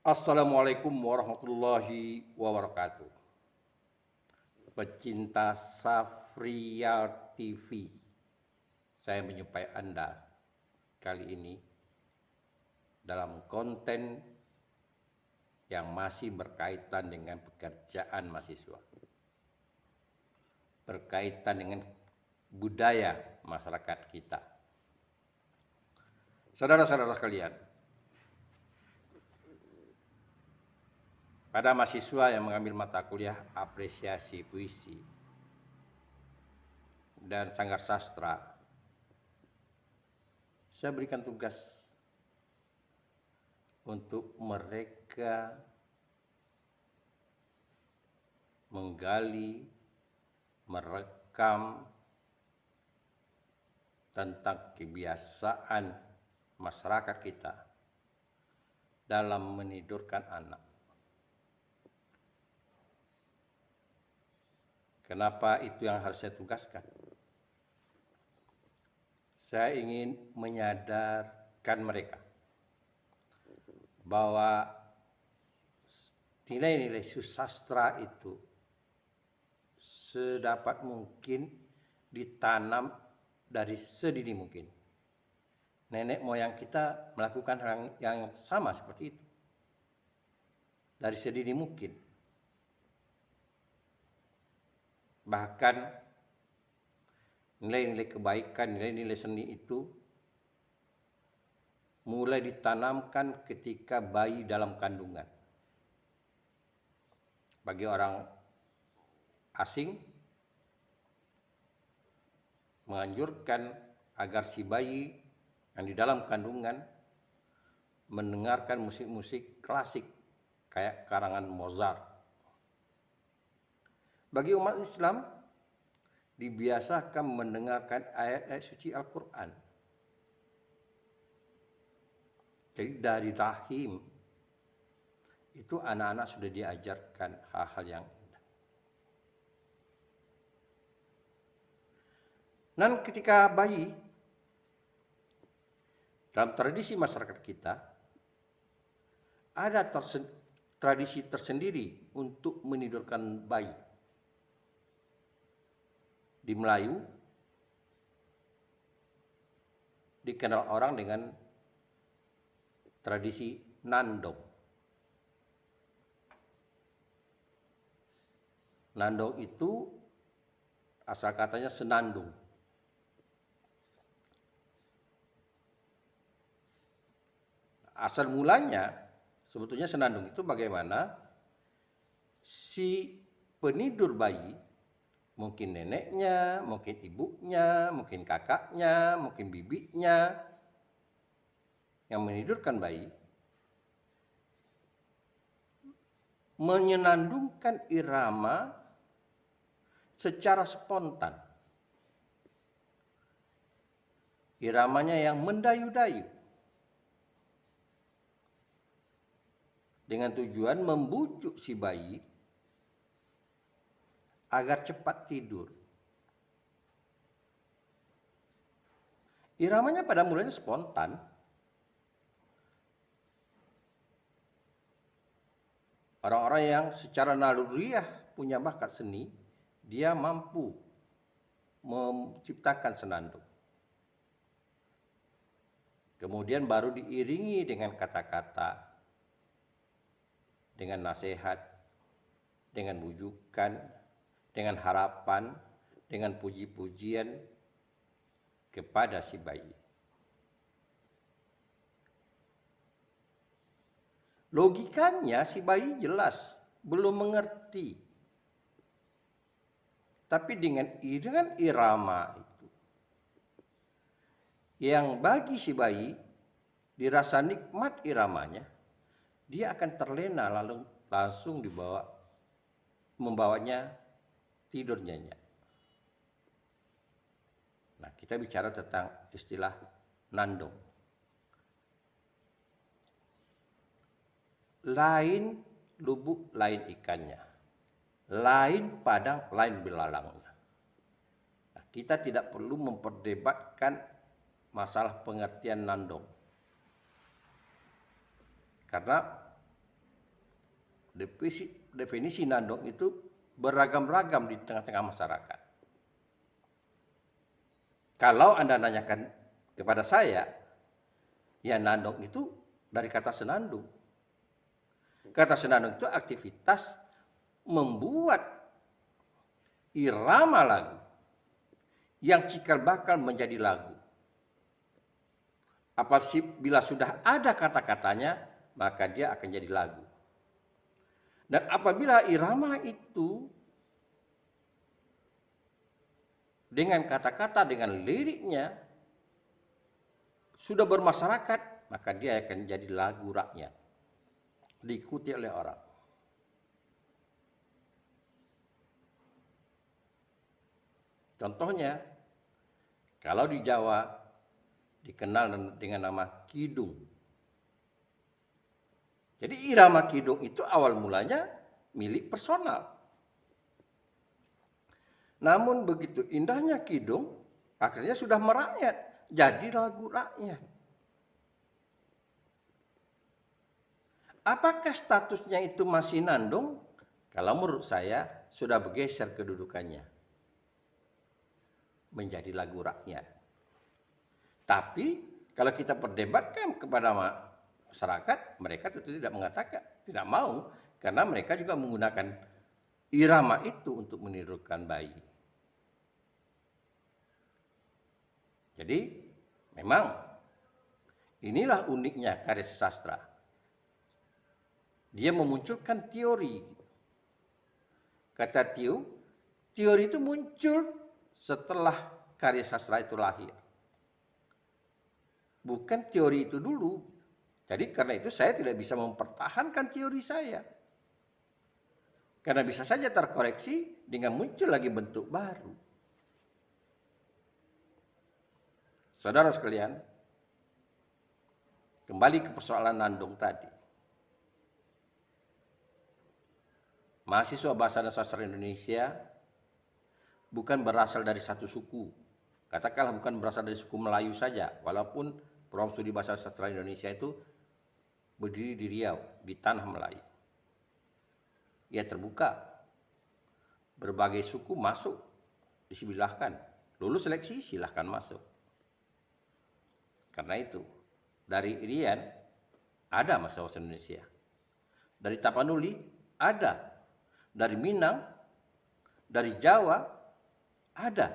Assalamualaikum warahmatullahi wabarakatuh. Pecinta Safrial TV, saya menjumpai Anda kali ini dalam konten yang masih berkaitan dengan pekerjaan mahasiswa, berkaitan dengan budaya masyarakat kita. Saudara-saudara sekalian, pada mahasiswa yang mengambil mata kuliah apresiasi puisi dan sanggar sastra, saya berikan tugas untuk mereka menggali, merekam tentang kebiasaan masyarakat kita dalam menidurkan anak. Kenapa itu yang harus saya tugaskan? Saya ingin menyadarkan mereka bahwa nilai-nilai susastra itu sedapat mungkin ditanam dari sedini mungkin. Nenek moyang kita melakukan hal yang sama seperti itu dari sedini mungkin. Bahkan nilai-nilai kebaikan, nilai-nilai seni itu mulai ditanamkan ketika bayi dalam kandungan. Bagi orang asing, menganjurkan agar si bayi yang di dalam kandungan mendengarkan musik-musik klasik kayak karangan Mozart. Bagi umat Islam, dibiasakan mendengarkan ayat-ayat suci Al-Quran. Jadi dari rahim, itu anak-anak sudah diajarkan hal-hal yang indah. Dan ketika bayi, dalam tradisi masyarakat kita, ada tradisi tersendiri untuk menidurkan bayi. Di Melayu, dikenal orang dengan tradisi nandong. Nandong itu asal katanya senandung. Asal mulanya sebetulnya senandung itu bagaimana si penidur bayi, mungkin neneknya, mungkin ibunya, mungkin kakaknya, mungkin bibinya yang menidurkan bayi, menyenandungkan irama secara spontan. Iramanya yang mendayu-dayu. Dengan tujuan membujuk si bayi agar cepat tidur. Iramanya pada mulanya spontan. Orang-orang yang secara naluriah punya bakat seni, dia mampu menciptakan senandung. Kemudian baru diiringi dengan kata-kata, dengan nasihat, dengan bujukan, dengan harapan, dengan puji-pujian kepada si bayi. Logikanya si bayi jelas belum mengerti. Tapi dengan irama itu, yang bagi si bayi dirasa nikmat iramanya, dia akan terlena lalu langsung membawanya tidur nyenyak. Nah, kita bicara tentang istilah nandong. Lain lubuk, lain ikannya. Lain padang, lain belalangnya. Nah, kita tidak perlu memperdebatkan masalah pengertian nandong. Karena definisi nandong itu beragam-ragam di tengah-tengah masyarakat. Kalau Anda nanyakan kepada saya, ya nandong itu dari kata senandung. Kata senandung itu aktivitas membuat irama lagu yang cikal bakal menjadi lagu. Apabila sudah ada kata-katanya, maka dia akan jadi lagu. Dan apabila irama itu dengan kata-kata, dengan liriknya sudah bermasyarakat, maka dia akan jadi lagu rakyat, diikuti oleh orang. Contohnya, kalau di Jawa dikenal dengan nama kidung. Jadi irama kidung itu awal mulanya milik personal. Namun begitu indahnya kidung, akhirnya sudah merakyat, jadi lagu rakyat. Apakah statusnya itu masih nandung? Kalau menurut saya sudah bergeser kedudukannya menjadi lagu rakyat. Tapi kalau kita perdebatkan kepada masyarakat, mereka tentu tidak mengatakan, tidak mau, karena mereka juga menggunakan irama itu untuk menidurkan bayi. Jadi memang inilah uniknya karya sastra. Dia memunculkan teori. Kata teori itu muncul setelah karya sastra itu lahir. Bukan teori itu dulu. Jadi karena itu saya tidak bisa mempertahankan teori saya. Karena bisa saja terkoreksi dengan muncul lagi bentuk baru. Saudara sekalian, kembali ke persoalan nandung tadi. Mahasiswa Bahasa dan Sastra Indonesia bukan berasal dari satu suku. Katakanlah bukan berasal dari suku Melayu saja, walaupun Program Studi Bahasa dan Sastra Indonesia itu berdiri di Riau, di tanah Melayu. Ia terbuka, berbagai suku masuk, disilahkan. Lulus seleksi, silahkan masuk. Karena itu, dari Irian ada mahasiswa bahasa Indonesia. Dari Tapanuli ada. Dari Minang, dari Jawa ada.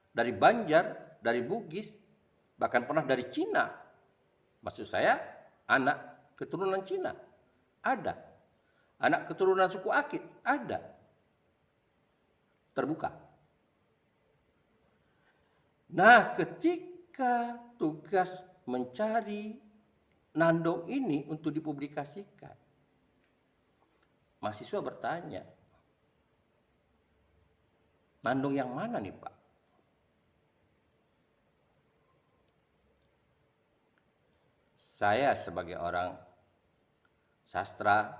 Dari Banjar, dari Bugis, bahkan pernah dari Cina. Maksud saya, anak keturunan Cina ada. Anak keturunan suku Akit ada. Terbuka. Nah, ketika tugas mencari nandong ini untuk dipublikasikan, mahasiswa bertanya, nandong yang mana nih Pak? Saya sebagai orang sastra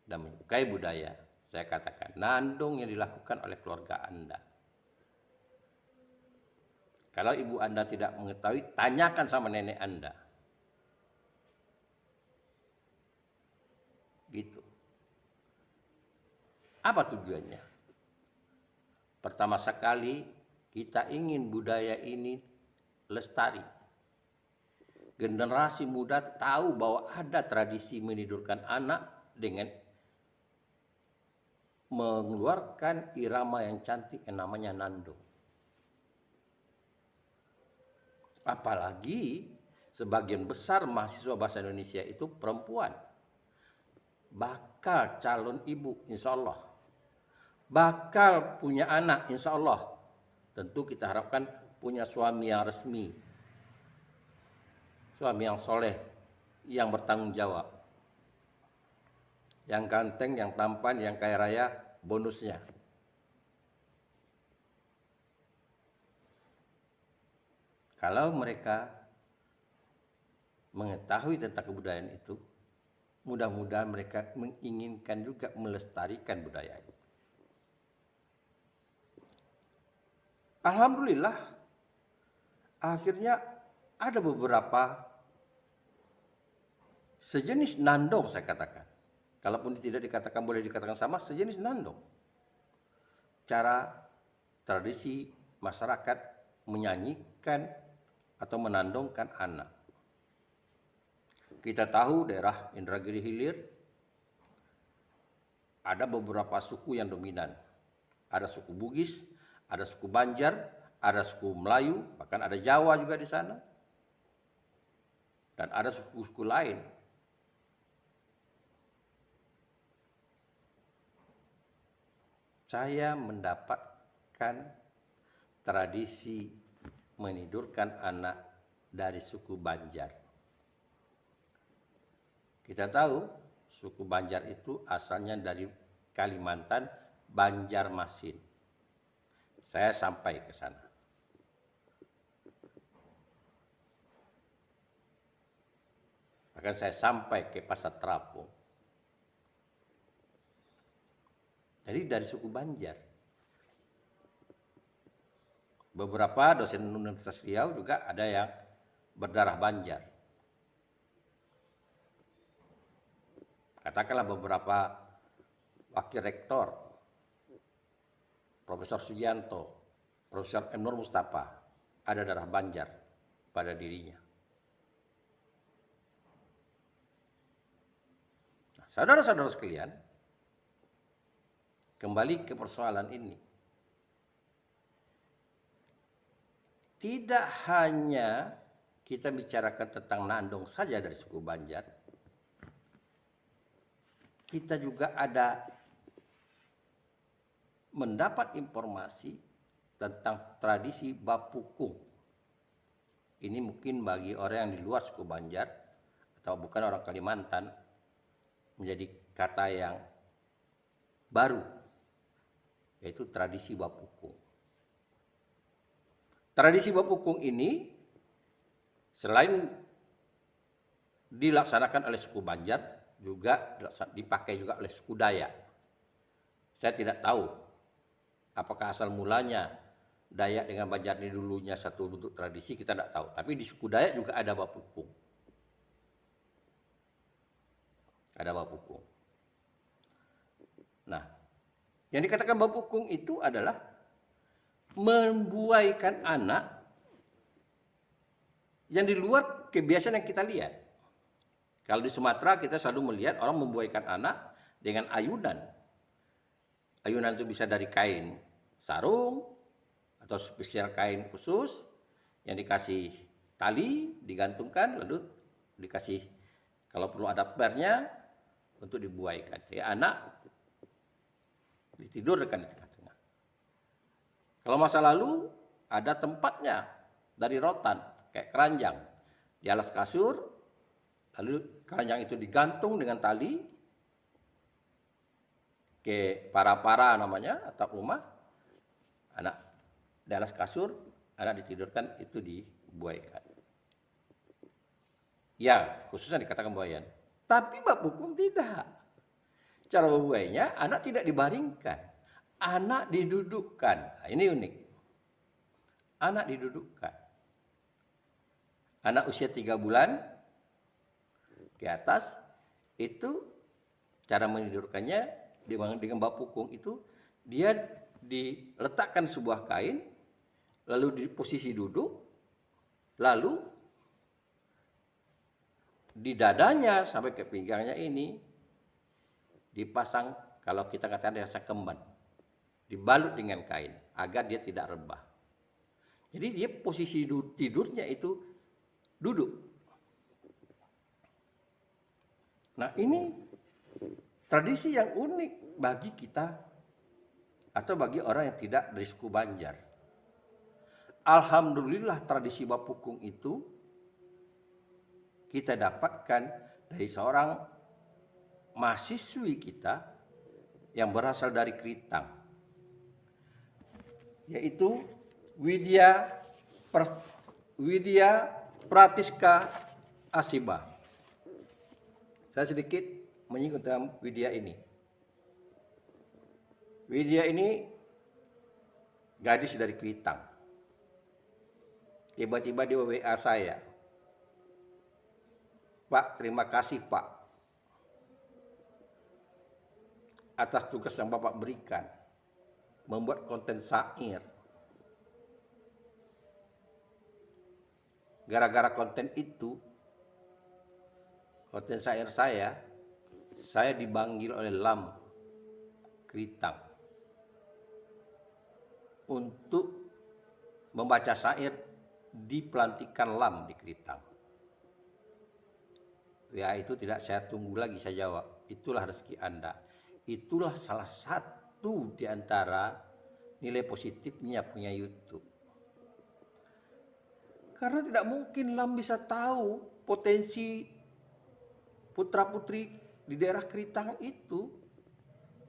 dan menyukai budaya, saya katakan nandong yang dilakukan oleh keluarga Anda. Kalau ibu Anda tidak mengetahui, tanyakan sama nenek Anda. Gitu. Apa tujuannya? Pertama sekali, kita ingin budaya ini lestari. Generasi muda tahu bahwa ada tradisi menidurkan anak dengan mengeluarkan irama yang cantik yang namanya nandung. Apalagi sebagian besar mahasiswa bahasa Indonesia itu perempuan. Bakal calon ibu insya Allah. Bakal punya anak insya Allah. Tentu kita harapkan punya suami yang resmi. Suami yang soleh, yang bertanggung jawab. Yang ganteng, yang tampan, yang kaya raya, bonusnya. Kalau mereka mengetahui tentang kebudayaan itu, mudah-mudahan mereka menginginkan juga melestarikan budaya itu. Alhamdulillah, akhirnya ada beberapa sejenis nandong saya katakan. kalaupun tidak dikatakan boleh dikatakan sama, sejenis nandong. Cara tradisi masyarakat menyanyikan atau menandongkan anak. Kita tahu daerah Indragiri Hilir ada beberapa suku yang dominan. Ada suku Bugis, ada suku Banjar, ada suku Melayu, bahkan ada Jawa juga di sana. Dan ada suku-suku lain. Saya mendapatkan tradisi menidurkan anak dari suku Banjar. Kita tahu suku Banjar itu asalnya dari Kalimantan, Banjarmasin. Saya sampai ke sana. Bahkan saya sampai ke Pasar Terapung. Jadi dari suku Banjar. Beberapa dosen Universitas Riau juga ada yang berdarah Banjar. Katakanlah beberapa wakil rektor, Profesor Sugianto, Profesor M. Nur Mustafa, ada darah Banjar pada dirinya. Nah, saudara-saudara sekalian, kembali ke persoalan ini. Tidak hanya kita bicarakan tentang nandong saja dari suku Banjar, kita juga ada mendapat informasi tentang tradisi bapukung. Ini mungkin bagi orang yang di luar suku Banjar atau bukan orang Kalimantan menjadi kata yang baru, yaitu tradisi bapukung. Tradisi bapukung ini selain dilaksanakan oleh suku Banjar, juga dipakai juga oleh suku Dayak. Saya tidak tahu apakah asal mulanya Dayak dengan Banjar ini dulunya satu bentuk tradisi, kita tidak tahu. Tapi di suku Dayak juga ada bapukung. Ada bapukung. Nah, yang dikatakan bapukung itu adalah membuaikan anak yang di luar kebiasaan yang kita lihat. Kalau di Sumatera kita selalu melihat orang membuaikan anak dengan ayunan. Ayunan itu bisa dari kain sarung atau spesial kain khusus yang dikasih tali, digantungkan, lalu dikasih kalau perlu ada pernya untuk dibuaikan. Jadi anak ditidurkan di tengah-tengah. Kalau masa lalu ada tempatnya dari rotan, kayak keranjang. Di alas kasur, lalu keranjang itu digantung dengan tali ke para-para namanya atap rumah. Anak di alas kasur, anak ditidurkan, itu dibuaikan. Ya, khususnya dikatakan buaian. Tapi bapukung tidak. Cara membuainya, anak tidak dibaringkan. Anak didudukkan. Nah, ini unik. Anak didudukkan. Anak usia 3 bulan ke atas, itu cara menidurkannya dengan bapukung itu, dia diletakkan sebuah kain, lalu di posisi duduk, lalu di dadanya sampai ke pinggangnya ini dipasang, kalau kita katakan rasa kemban, dibalut dengan kain agar dia tidak rebah. Jadi dia posisi tidurnya itu duduk. Nah, ini tradisi yang unik bagi kita atau bagi orang yang tidak dari suku Banjar. Alhamdulillah tradisi bapukung itu kita dapatkan dari seorang mahasiswi kita yang berasal dari Kritang, yaitu Widya Pratiska Asiba. Saya sedikit menyinggung tentang Widya ini. Widya ini gadis dari Kritang. Tiba-tiba dia WA saya. Pak, terima kasih Pak. atas tugas yang Bapak berikan, membuat konten syair. Gara-gara konten itu, konten syair saya dipanggil oleh LAM Keritang untuk membaca syair di pelantikan LAM di Keritang. Ya, itu tidak saya tunggu lagi, saya jawab, itulah rezeki Anda. Itulah salah satu di antara nilai positifnya punya YouTube. Karena tidak mungkin LAM bisa tahu potensi putra-putri di daerah Keritang itu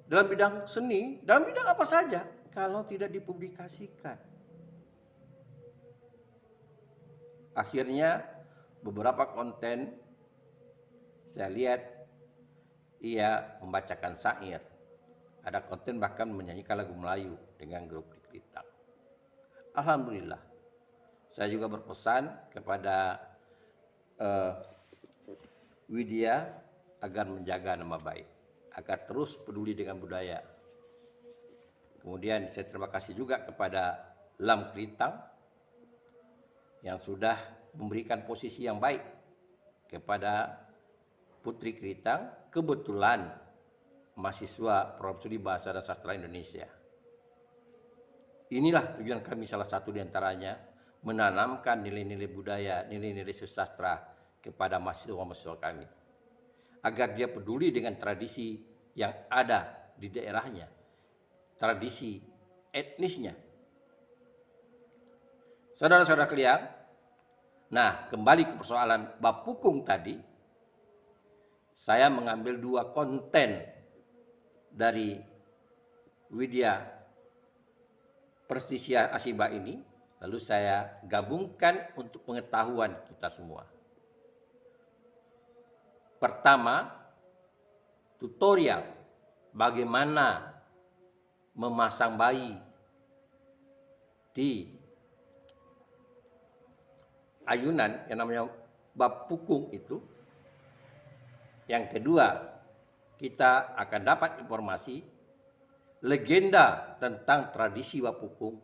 dalam bidang seni, dalam bidang apa saja, kalau tidak dipublikasikan. Akhirnya beberapa konten saya lihat ia membacakan syair. Ada konten bahkan menyanyikan lagu Melayu dengan grup di Keritang. Alhamdulillah. Saya juga berpesan kepada Widya agar menjaga nama baik, agar terus peduli dengan budaya. Kemudian saya terima kasih juga kepada LAM Keritang yang sudah memberikan posisi yang baik kepada Putri Keritang, kebetulan mahasiswa Program Studi Bahasa dan Sastra Indonesia. Inilah tujuan kami, salah satu diantaranya, menanamkan nilai-nilai budaya, nilai-nilai sastra kepada mahasiswa-mahasiswa kami. Agar dia peduli dengan tradisi yang ada di daerahnya, tradisi etnisnya. Saudara-saudara sekalian, nah kembali ke persoalan bab pukung tadi, saya mengambil 2 konten dari Widya Prestisia Asiba ini, lalu saya gabungkan untuk pengetahuan kita semua. Pertama, tutorial bagaimana memasang bayi di ayunan yang namanya bab pukung itu. Yang kedua, kita akan dapat informasi legenda tentang tradisi bab pukung.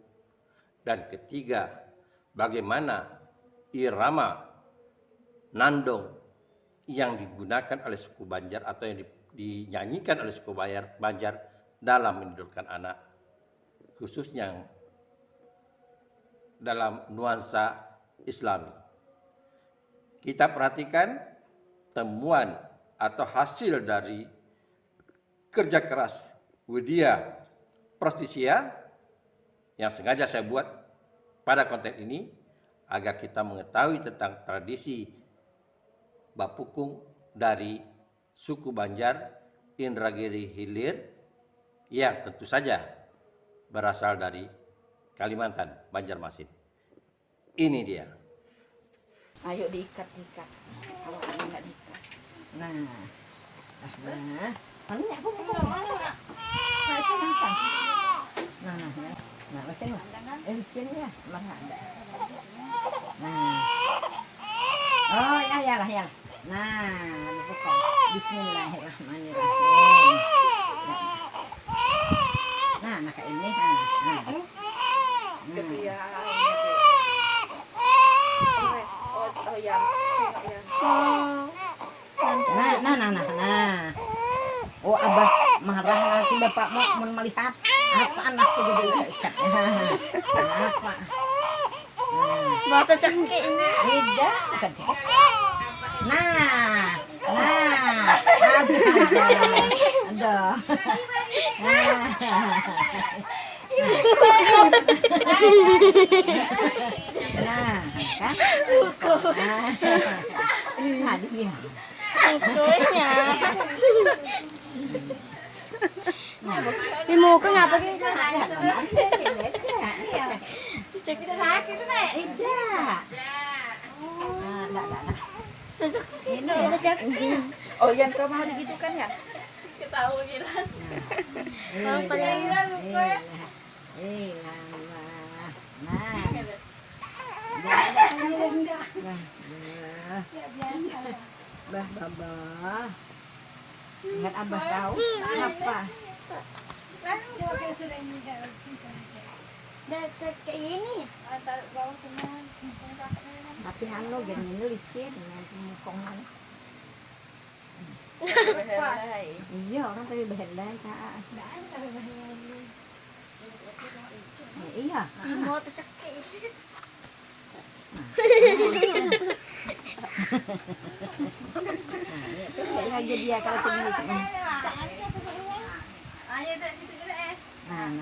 Dan ketiga, bagaimana irama nandong yang digunakan oleh suku Banjar atau yang dinyanyikan oleh suku Banjar dalam menidurkan anak, khususnya dalam nuansa Islami. Kita perhatikan temuan atau hasil dari kerja keras Widya Prestisia yang sengaja saya buat pada konten ini agar kita mengetahui tentang tradisi bab pukung dari suku Banjar Indragiri Hilir yang tentu saja berasal dari Kalimantan, Banjarmasin. Ini dia. Ayo diikat. Kalau nggak diikat. Nah, mana aku mana? Saya senang. Nah, masih nggak? Sini ya, mana ada? Nah, oh ya. Nah, buka. Bismillahirrahmanirrahim. Nah, maka ini, Kesian. Oh ya. Nah. Oh, Abah marah nanti Bapak mau melihat apa anakku jadi ikat. Kenapa? Mata cengkeh ini. Beda. Nah. Ada. Nah, kan? Nah, dia. Bukunya. Di muka ngapa sih? Cek kita sakit nih. Tidak. Nah. Ini Ada cek. oh yang kemarin gitu kan ya? Ketahu gila. Nah. Bah, Ingat Abah tahu apa? Kayak gini. Tapi anu gini licin dengan pemukongan. Iya orang tapi bahan-bahan kak. Iya. Mau tercekik. Nah, aja dia kalau cemil. Nah.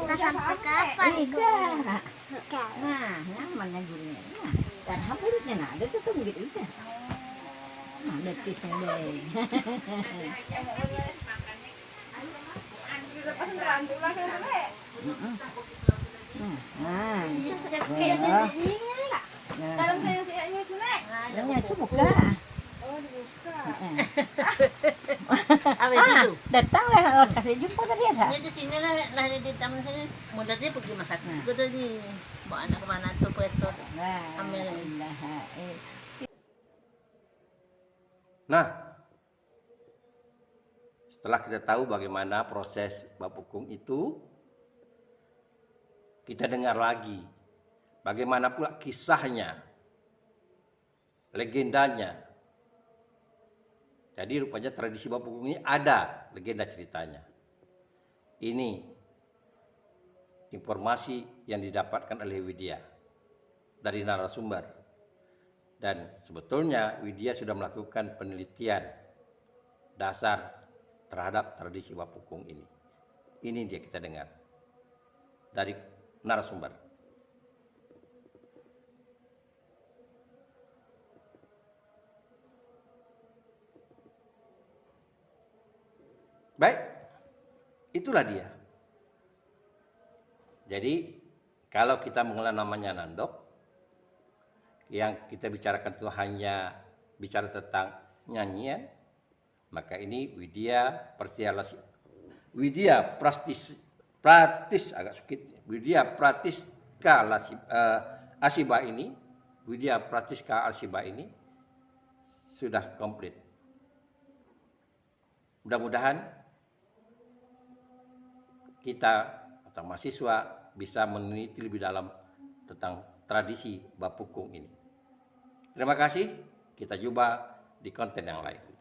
Nggak sampai kapan? Iya. Nah, nyamannya gini. Nah, dan hampirnya nah, ada tuh gitu aja. Nah, betisnya deh. Nah, Tercekik ya. ini nggak? Dalam saya yang suka. Datanglah kalau kasih jumpa tadi ada. Dia di sini lah di taman sini. Mudah dia pergi masak. Gue tadi bawa anak kemana tuh peso. Nah, setelah kita tahu bagaimana proses bapukung itu, kita dengar lagi bagaimana pula kisahnya, legendanya. Jadi rupanya tradisi bapukung ini ada legenda ceritanya. Ini informasi yang didapatkan oleh Widya dari narasumber. Dan sebetulnya Widya sudah melakukan penelitian dasar terhadap tradisi bapukung ini. Ini dia kita dengar dari narasumber. Baik, itulah dia. Jadi kalau kita mengenal namanya Nandok, yang kita bicarakan itu hanya bicara tentang nyanyian, maka ini Widya Pratis agak sulit. Widya Pratiska Asiba ini, Widya Pratiska Asiba ini sudah komplit. Mudah-mudahan kita atau mahasiswa bisa meneliti lebih dalam tentang tradisi bapukung ini. Terima kasih, kita jumpa di konten yang lain.